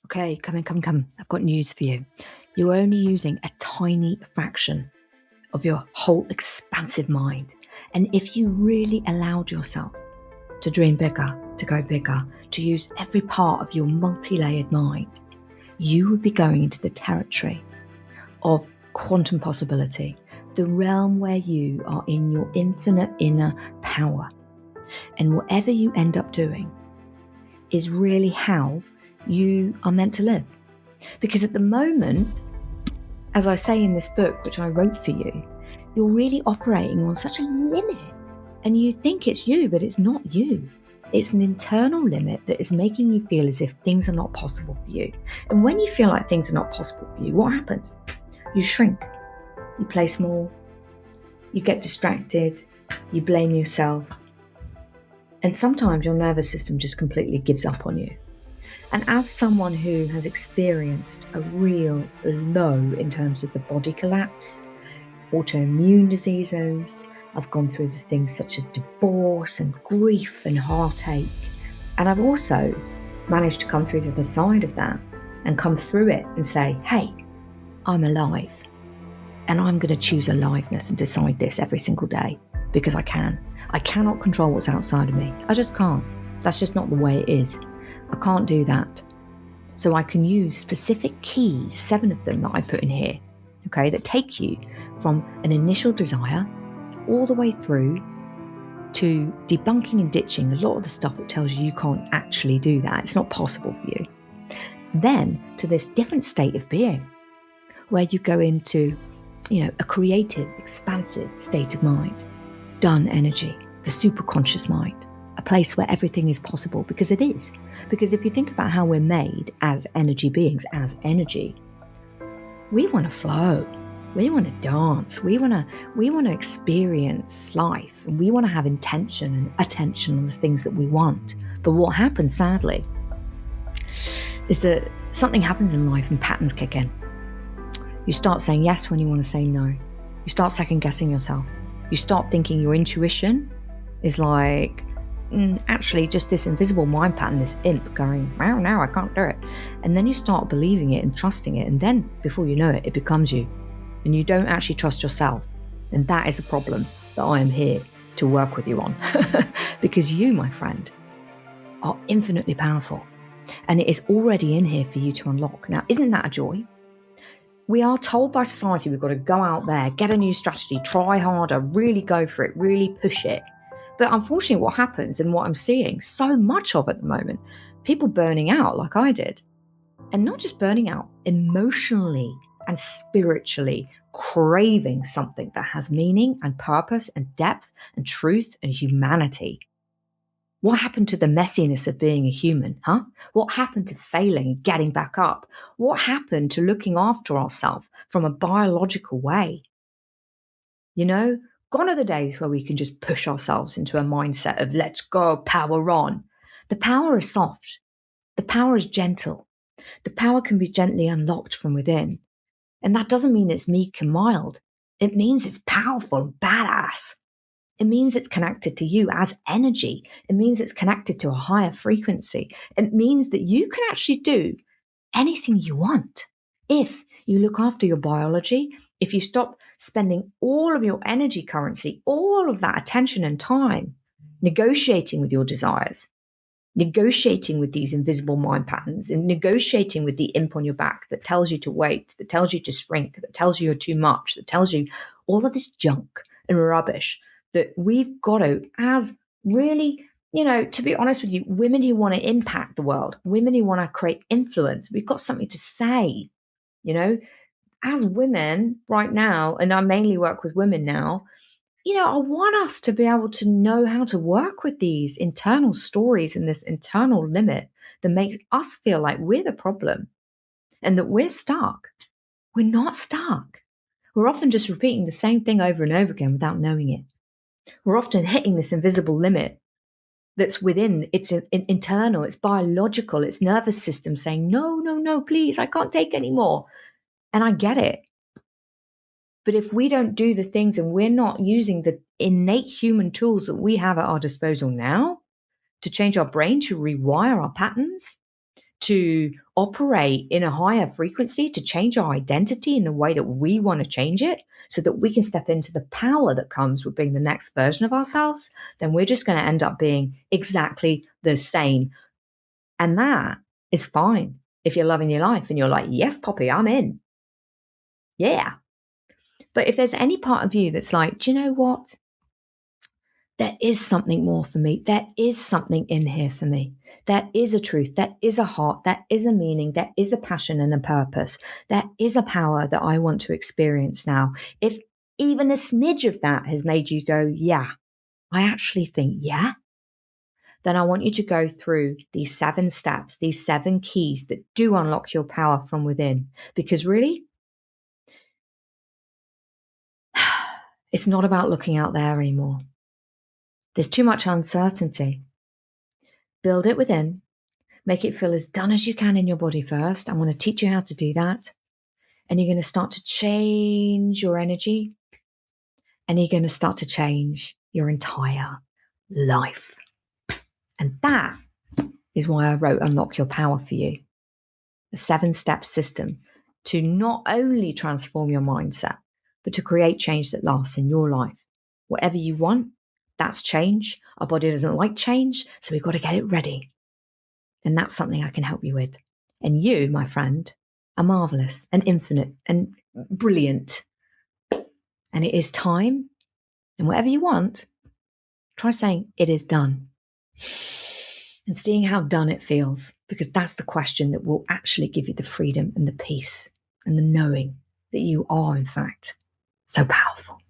Okay, come. I've got news for you. You're only using a tiny fraction of your whole expansive mind. And if you really allowed yourself to dream bigger, to go bigger, to use every part of your multi-layered mind, you would be going into the territory of quantum possibility, the realm where you are in your infinite inner power. And whatever you end up doing is really how you are meant to live. Because at the moment, as I say in this book, which I wrote for you, you're really operating on such a limit. And you think it's you, but it's not you. It's an internal limit that is making you feel as if things are not possible for you. And when you feel like things are not possible for you, what happens? You shrink, you play small, you get distracted, you blame yourself. And sometimes your nervous system just completely gives up on you. And as someone who has experienced a real low in terms of the body collapse, autoimmune diseases, I've gone through the things such as divorce and grief and heartache. And I've also managed to come through the other side of that and come through it and say, hey, I'm alive. And I'm going to choose aliveness and decide this every single day because I can. I cannot control what's outside of me. I just can't. That's just not the way it is. I can't do that. So I can use specific keys, 7 of them that I put in here, okay, that take you from an initial desire all the way through to debunking and ditching a lot of the stuff that tells you can't actually do that. It's not possible for you. Then to this different state of being where you go into, a creative, expansive state of mind, done energy, the superconscious mind, a place where everything is possible because it is. Because if you think about how we're made as energy beings, as energy, we want to flow. We want to dance. We want to experience life. And we want to have intention and attention on the things that we want. But what happens, sadly, is that something happens in life and patterns kick in. You start saying yes when you want to say no. You start second guessing yourself. You start thinking your intuition is like, actually just this invisible mind pattern, this imp going, wow, now I can't do it. And then you start believing it and trusting it. And then before you know it, it becomes you. And you don't actually trust yourself. And that is a problem that I am here to work with you on. Because you, my friend, are infinitely powerful. And it is already in here for you to unlock. Now, isn't that a joy? We are told by society we've got to go out there, get a new strategy, try harder, really go for it, really push it. But unfortunately, what happens and what I'm seeing so much of at the moment, people burning out like I did. And not just burning out, emotionally and spiritually craving something that has meaning and purpose and depth and truth and humanity. What happened to the messiness of being a human, huh? What happened to failing and getting back up? What happened to looking after ourselves from a biological way? Gone are the days where we can just push ourselves into a mindset of let's go, power on. The power is soft. The power is gentle. The power can be gently unlocked from within. And that doesn't mean it's meek and mild. It means it's powerful and badass. It means it's connected to you as energy. It means it's connected to a higher frequency. It means that you can actually do anything you want if you look after your biology, if you stop spending all of your energy currency, all of that attention and time negotiating with your desires, negotiating with these invisible mind patterns, and negotiating with the imp on your back that tells you to wait, that tells you to shrink, that tells you you're too much, that tells you all of this junk and rubbish that we've got to, as really, to be honest with you, women who want to impact the world, women who want to create influence, we've got something to say, as women right now, and I mainly work with women now, I want us to be able to know how to work with these internal stories and this internal limit that makes us feel like we're the problem and that we're stuck. We're not stuck. We're often just repeating the same thing over and over again without knowing it. We're often hitting this invisible limit that's within, it's internal, it's biological, it's nervous system saying, no, please, I can't take anymore. And I get it. But if we don't do the things and we're not using the innate human tools that we have at our disposal now to change our brain, to rewire our patterns, to operate in a higher frequency, to change our identity in the way that we want to change it so that we can step into the power that comes with being the next version of ourselves, then we're just going to end up being exactly the same. And that is fine if you're loving your life and you're like, yes, Poppy, I'm in. Yeah. But if there's any part of you that's like, do you know what? There is something more for me. There is something in here for me. There is a truth. There is a heart. There is a meaning. There is a passion and a purpose. There is a power that I want to experience now. If even a smidge of that has made you go, yeah, I actually think, yeah, then I want you to go through these 7 steps, these 7 keys that do unlock your power from within. Because really, it's not about looking out there anymore. There's too much uncertainty. Build it within. Make it feel as done as you can in your body first. I'm going to teach you how to do that. And you're going to start to change your energy. And you're going to start to change your entire life. And that is why I wrote Unlock Your Power for you. A 7-step system to not only transform your mindset, but to create change that lasts in your life. Whatever you want, that's change. Our body doesn't like change, so we've got to get it ready. And that's something I can help you with. And you, my friend, are marvelous and infinite and brilliant. And it is time. And whatever you want, try saying it is done. And seeing how done it feels, because that's the question that will actually give you the freedom and the peace and the knowing that you are, in fact, so powerful.